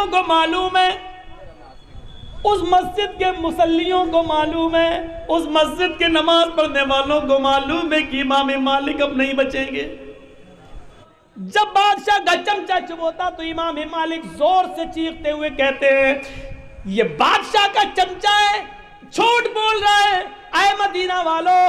لوگوں کو معلوم ہے، اس مسجد کے مصلیوں کو معلوم ہے، اس مسجد کے نماز پڑھنے والوں کو معلوم ہے کہ امام مالک اب نہیں بچیں گے۔ جب بادشاہ کا چمچہ چبوتا تو امام مالک زور سے چیختے ہوئے کہتے ہیں یہ بادشاہ کا چمچہ ہے، جھوٹ بول رہا ہے۔ اے مدینہ والو،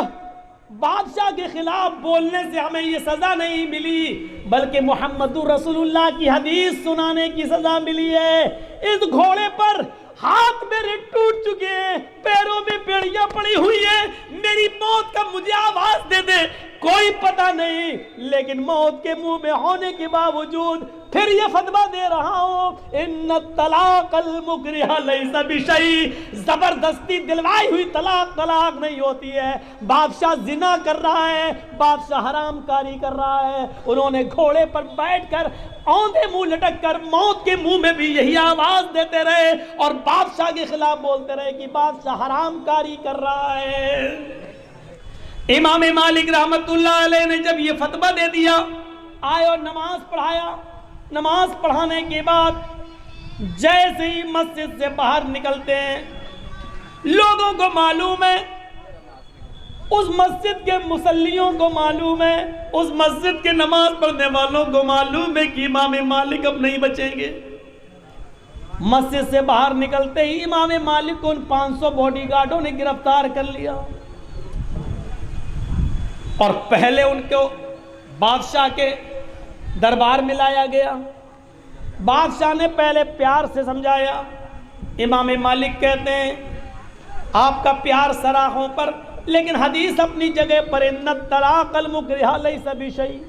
بادشاہ کے خلاف بولنے سے ہمیں یہ سزا نہیں ملی، بلکہ محمد رسول اللہ کی حدیث سنانے کی سزا ملی ہے۔ اس گھوڑے پر ہاتھ میرے ٹوٹ چکے ہیں، پیروں میں بیڑیاں پڑی ہوئی ہیں، میری موت کا مجھے آواز دے دے، کوئی پتہ نہیں، لیکن موت کے منہ میں ہونے کے باوجود پھر یہ فتویٰ دے رہا ہوں، ان الطلاق المکرہ لیس بشیء، زبردستی دلوائی ہوئی طلاق طلاق نہیں ہوتی ہے۔ بادشاہ زنا کر رہا ہے، بادشاہ حرام کاری کر رہا ہے۔ انہوں نے گھوڑے پر بیٹھ کر اوندھے منہ لٹک کر موت کے منہ میں بھی یہی آواز دیتے رہے اور بادشاہ کے خلاف بولتے رہے کہ بادشاہ حرام کاری کر رہا ہے۔ امام مالک رحمت اللہ علیہ نے جب یہ فتویٰ دے دیا، آئے اور نماز پڑھایا۔ نماز پڑھانے کے بعد جیسے ہی مسجد سے باہر نکلتے ہیں، لوگوں کو معلوم ہے، اس مسجد کے مصلیوں کو معلوم ہے، اس مسجد کے نماز پڑھنے والوں کو معلوم ہے کہ امام مالک اب نہیں بچیں گے۔ مسجد سے باہر نکلتے ہی امام مالک کو ان 500 باڈی گارڈوں نے گرفتار کر لیا اور پہلے ان کو بادشاہ کے دربار میں لایا گیا۔ بادشاہ نے پہلے پیار سے سمجھایا۔ امام مالک کہتے ہیں آپ کا پیار سراہوں پر، لیکن حدیث اپنی جگہ پر ان الطلاق المکرہ لیس بشیء،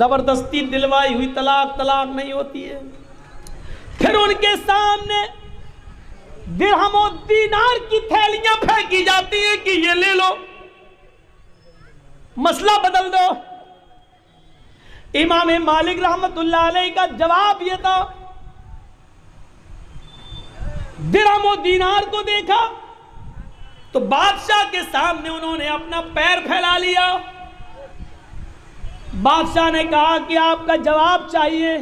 زبردستی دلوائی ہوئی طلاق طلاق نہیں ہوتی ہے۔ پھر ان کے سامنے درہم و دینار کی تھیلیاں پھینکی جاتی ہیں کہ یہ لے لو، مسئلہ بدل دو۔ امام مالک رحمت اللہ علیہ کا جواب یہ تھا، درہم و دینار کو دیکھا تو بادشاہ کے سامنے انہوں نے اپنا پیر پھیلا لیا۔ بادشاہ نے کہا کہ آپ کا جواب چاہیے۔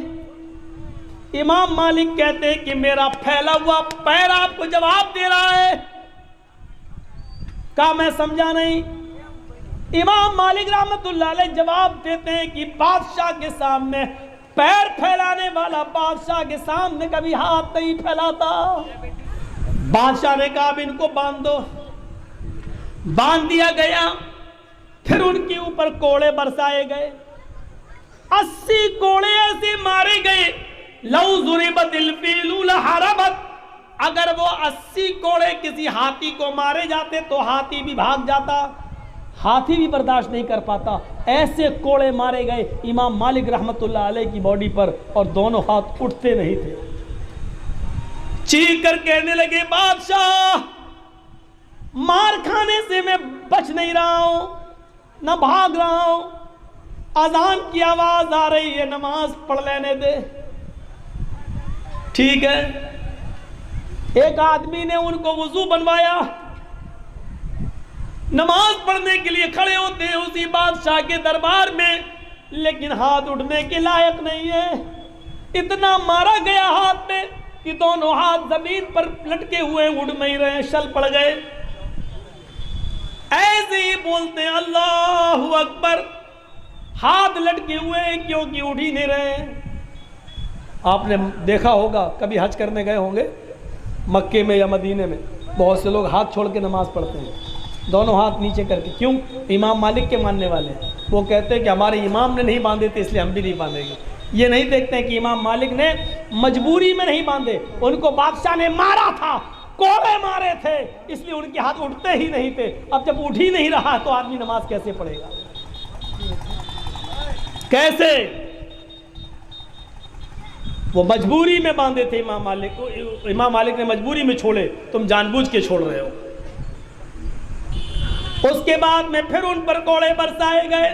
امام مالک کہتے کہ میرا پھیلا ہوا پیر آپ کو جواب دے رہا ہے۔ کہا میں سمجھا نہیں۔ امام مالک رحمت اللہ علیہ جواب دیتے ہیں کہ بادشاہ کے سامنے پیر پھیلانے والا بادشاہ کے سامنے کبھی ہاتھ نہیں پھیلاتا۔ بادشاہ نے کہا اب ان کو باندھ دو۔ باندھ دیا گیا۔ پھر ان کے اوپر کوڑے برسائے گئے۔ 80 کوڑے ایسے مارے گئے، لو ضربت الفیل لحربت، اگر وہ 80 کوڑے کسی ہاتھی کو مارے جاتے تو ہاتھی بھی بھاگ جاتا، ہاتھی بھی برداشت نہیں کر پاتا۔ ایسے کوڑے مارے گئے امام مالک رحمت اللہ علیہ کی باڈی پر اور دونوں ہاتھ اٹھتے نہیں تھے۔ چیخ کر کہنے لگے بادشاہ، مار کھانے سے میں بچ نہیں رہا ہوں، نہ بھاگ رہا ہوں، اذان کی آواز آ رہی ہے، نماز پڑھ لینے دے۔ ٹھیک ہے۔ ایک آدمی نے ان کو وضو بنوایا، نماز پڑھنے کے لیے کھڑے ہوتے ہیں اسی بادشاہ کے دربار میں، لیکن ہاتھ اٹھنے کے لائق نہیں ہے۔ اتنا مارا گیا ہاتھ میں کہ دونوں ہاتھ زمین پر لٹکے ہوئے اڑ نہیں رہے، شل پڑ گئے۔ ایسے ہی بولتے ہیں اللہ اکبر، ہاتھ لٹکے ہوئے کیونکہ اڑ ہی نہیں رہے۔ آپ نے دیکھا ہوگا، کبھی حج کرنے گئے ہوں گے مکے میں یا مدینے میں، بہت سے لوگ ہاتھ چھوڑ کے نماز پڑھتے ہیں، دونوں ہاتھ نیچے کر کے۔ کیوں؟ امام مالک کے ماننے والے ہیں، وہ کہتے ہیں کہ ہمارے امام نے نہیں باندھے تھے اس لیے ہم بھی نہیں باندھیں گے۔ یہ نہیں دیکھتے ہیں کہ امام مالک نے مجبوری میں نہیں باندھے، ان کو بادشاہ نے مارا تھا، کوڑے مارے تھے، اس لیے ان کے ہاتھ اٹھتے ہی نہیں تھے۔ اب جب اٹھ ہی نہیں رہا تو آدمی نماز کیسے پڑھے گا؟ کیسے؟ وہ مجبوری میں باندھے تھے امام مالک کو، امام مالک نے مجبوری میں چھوڑے، تم جان بوجھ کے چھوڑ رہے ہو۔ اس کے بعد میں پھر ان پر کوڑے برسائے گئے۔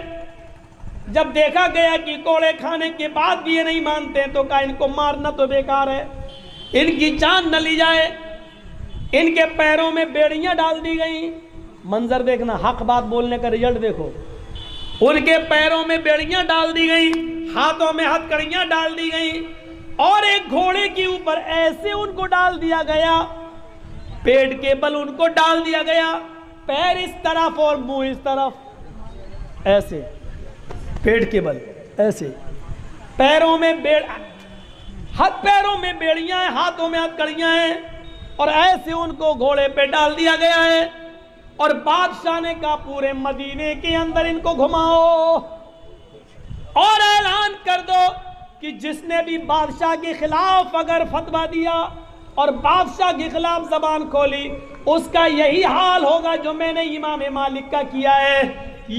جب دیکھا گیا کہ کوڑے کھانے کے بعد بھی یہ نہیں مانتے تو کہا ان کو مارنا تو بیکار ہے، ان کی جان نہ لی جائے۔ ان کے پیروں میں بیڑیاں ڈال دی گئیں۔ منظر دیکھنا، حق بات بولنے کا رزلٹ دیکھو۔ ان کے پیروں میں بیڑیاں ڈال دی گئیں، ہاتھوں میں ہتھ کڑیاں ڈال دی گئیں، اور ایک گھوڑے کے اوپر پر ایسے ان کو ڈال دیا گیا، پیٹ کے بل ان کو ڈال دیا گیا، پیر اس طرف اور منہ اس طرف، ایسے پیٹ کے بل ایسے، پیروں میں پیروں میں بیڑیاں ہیں، ہاتھوں میں ہتھکڑیاں ہیں، اور ایسے ان کو گھوڑے پہ ڈال دیا گیا ہے، اور بادشاہ نے کہا پورے مدینے کے اندر ان کو گھماؤ اور اعلان کر دو کہ جس نے بھی بادشاہ کے خلاف اگر فتویٰ دیا اور بادشاہ کے خلاف زبان کھولی، اس کا یہی حال ہوگا جو میں نے امام مالک کا کیا ہے،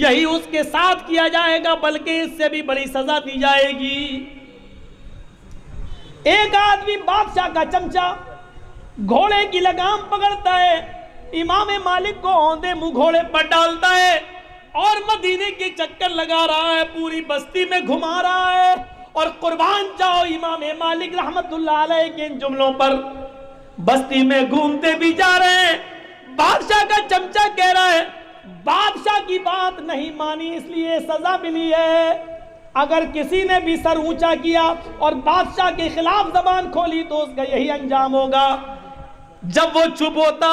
یہی اس کے ساتھ کیا جائے گا، بلکہ اس سے بھی بڑی سزا دی جائے گی۔ ایک آدمی بادشاہ کا چمچہ گھوڑے کی لگام پکڑتا ہے، امام مالک کو اوندے منہ گھوڑے پر ڈالتا ہے اور مدینے کے چکر لگا رہا ہے، پوری بستی میں گھما رہا ہے، اور قربان جاؤ امام مالک رحمت اللہ علیہ کے ان جملوں پر، بستی میں گھومتے بھی جا رہے ہیں، بادشاہ کا چمچہ کہہ رہا ہے بادشاہ کی بات نہیں مانی اس لیے سزا ملی ہے، اگر کسی نے بھی سر اونچا کیا اور بادشاہ کے خلاف زبان کھولی تو اس کا یہی انجام ہوگا۔ جب وہ چپ ہوتا،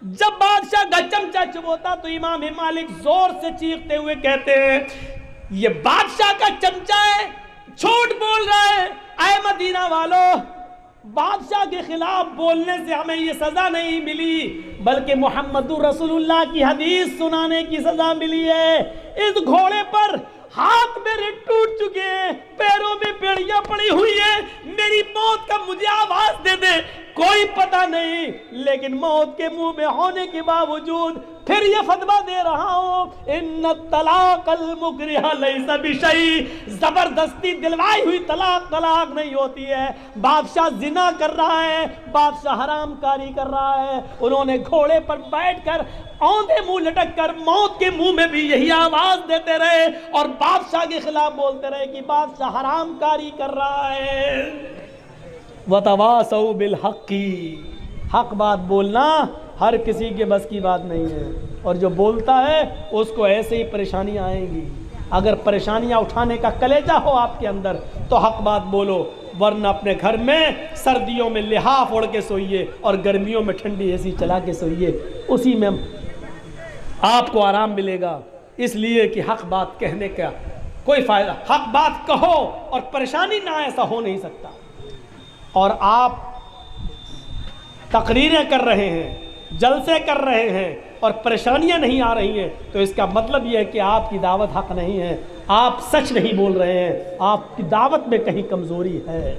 جب بادشاہ کا چمچہ چپ ہوتا تو امام مالک زور سے چیختے ہوئے کہتے ہیں یہ بادشاہ کا چمچہ ہے، جھوٹ بول رہا ہے، اے مدینہ والو، بادشاہ کے خلاف بولنے سے ہمیں یہ سزا نہیں ملی، بلکہ محمد رسول اللہ کی حدیث سنانے کی سزا ملی ہے۔ اس گھوڑے پر ہاتھ میرے ٹوٹ چکے ہیں، پیروں میں بیڑیاں پڑی ہوئی ہیں، میری موت کا مجھے آواز دے دے، کوئی پتہ نہیں، لیکن موت کے منہ میں ہونے کے باوجود پھر یہ فتویٰ دے رہا ہوں، ان الطلاق المکرہ لیس بشیء، زبردستی دلوائی ہوئی طلاق طلاق نہیں ہوتی ہے۔ بادشاہ زنا کر رہا ہے، بادشاہ حرام کاری کر رہا ہے، انہوں نے گھوڑے پر بیٹھ کر اوندے منہ لٹک کر موت کے منہ میں بھی یہی آواز دیتے رہے اور بادشاہ کے خلاف بولتے رہے کہ بادشاہ حرام کاری کر رہا ہے۔ وَتَوَاصَوْا بِالْحَقِّ، حق بات بولنا ہر کسی کے بس کی بات نہیں ہے، اور جو بولتا ہے اس کو ایسے ہی پریشانیاں آئیں گی۔ اگر پریشانیاں اٹھانے کا کلیجہ ہو آپ کے اندر تو حق بات بولو، ورنہ اپنے گھر میں سردیوں میں لحاف اوڑھ کے سوئیے اور گرمیوں میں ٹھنڈی اے سی چلا کے سوئیے، اسی میں آپ کو آرام ملے گا، اس لیے کہ حق بات کہنے کا کوئی فائدہ، حق بات کہو اور پریشانی نہ، ایسا ہو نہیں سکتا۔ اور آپ تقریریں کر رہے ہیں، جلسے کر رہے ہیں اور پریشانیاں نہیں آ رہی ہیں تو اس کا مطلب یہ ہے کہ آپ کی دعوت حق نہیں ہے، آپ سچ نہیں بول رہے ہیں، آپ کی دعوت میں کہیں کمزوری ہے۔